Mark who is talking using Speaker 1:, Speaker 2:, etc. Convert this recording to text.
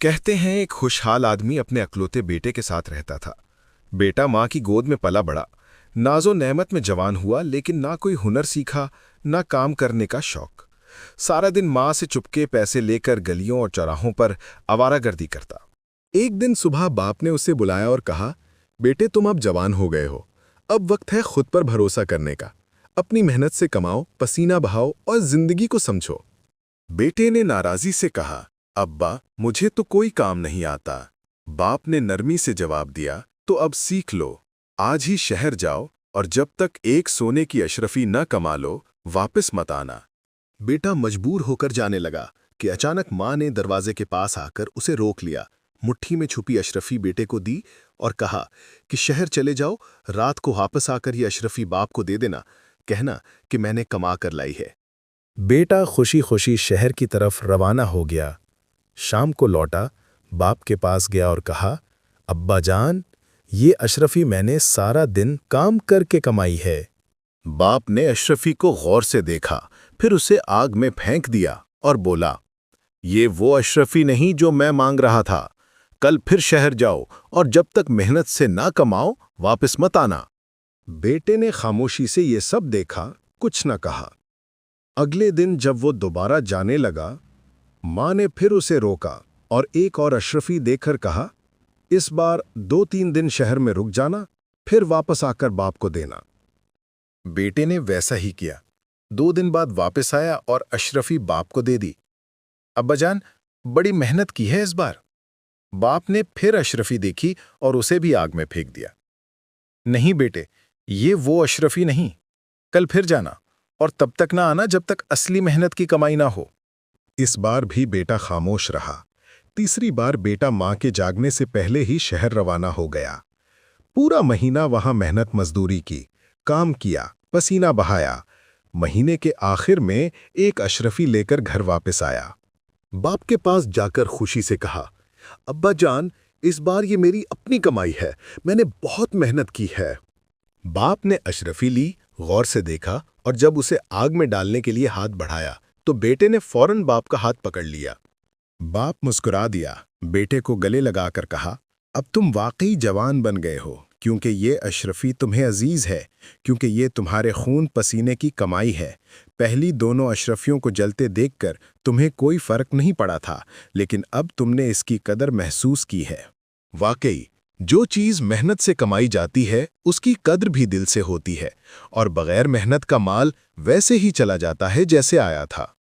Speaker 1: कहते हैं एक खुशहाल आदमी अपने अकलौते बेटे के साथ रहता था। बेटा माँ की गोद में पला बड़ा, नाजो नेमत में जवान हुआ, लेकिन ना कोई हुनर सीखा, ना काम करने का शौक। सारा दिन माँ से चुपके पैसे लेकर गलियों और चौराहों पर आवारागर्दी करता।
Speaker 2: एक दिन सुबह बाप ने उसे बुलाया और कहा, बेटे तुम अब जवान हो गए हो, अब वक्त है खुद पर भरोसा करने का। अपनी मेहनत से कमाओ, पसीना बहाओ और जिंदगी को समझो। बेटे ने नाराजी से कहा, अब्बा मुझे तो कोई काम नहीं आता। बाप ने नरमी से जवाब दिया, तो अब सीख लो, आज ही शहर जाओ और जब तक एक सोने की अशरफी न कमा लो वापस मत आना। बेटा मजबूर होकर जाने लगा कि अचानक माँ ने दरवाजे के पास आकर उसे रोक लिया, मुट्ठी में छुपी अशरफी बेटे को दी और कहा कि शहर चले जाओ, रात को वापस आकर ये अशरफी बाप को दे देना, कहना कि मैंने कमा कर लाई है। बेटा खुशी खुशी शहर की तरफ रवाना हो गया। शाम को लौटा, बाप के पास गया और कहा, अब्बा जान, ये अशरफी मैंने सारा दिन काम करके कमाई है। बाप ने अशरफी को गौर से देखा, फिर उसे आग में फेंक दिया और बोला, ये वो अशरफी नहीं जो मैं मांग रहा था। कल फिर शहर जाओ और जब तक मेहनत से ना कमाओ वापस मत आना। बेटे ने खामोशी से ये सब देखा, कुछ न कहा। अगले दिन जब वो दोबारा जाने लगा, माँ ने फिर उसे रोका और एक और अशरफी देखकर कहा, इस बार 2-3 दिन शहर में रुक जाना, फिर वापस आकर बाप को देना। बेटे ने वैसा ही किया। 2 दिन बाद वापस आया और अशरफी बाप को दे दी। अब्बाजान, बड़ी मेहनत की है इस बार। बाप ने फिर अशरफी देखी और उसे भी आग में फेंक दिया। नहीं बेटे, ये वो अशरफी नहीं, कल फिर जाना और तब तक ना आना जब तक असली मेहनत की कमाई ना हो। इस बार भी बेटा खामोश रहा। तीसरी बार बेटा माँ के जागने से पहले ही शहर रवाना हो गया। पूरा महीना वहां मेहनत मजदूरी की, काम किया, पसीना बहाया। महीने के आखिर में एक अशरफी लेकर घर वापस आया। बाप के पास जाकर खुशी से कहा, अब्बा जान, इस बार ये मेरी अपनी कमाई है, मैंने बहुत मेहनत की है। बाप ने अशरफी ली, गौर से देखा और जब उसे आग में डालने के लिए हाथ बढ़ाया तो बेटे ने फौरन बाप का हाथ पकड़ लिया। बाप मुस्कुरा दिया, बेटे को गले लगाकर कहा, अब तुम वाकई जवान बन गए हो, क्योंकि ये अशरफी तुम्हें अजीज है, क्योंकि ये तुम्हारे खून पसीने की कमाई है। पहली दोनों अशरफियों को जलते देखकर तुम्हें कोई फर्क नहीं पड़ा था, लेकिन अब तुमने इसकी कदर महसूस की है। वाकई जो चीज मेहनत से कमाई जाती है उसकी कद्र भी दिल से होती है, और बगैर मेहनत का माल वैसे ही चला जाता है जैसे आया था।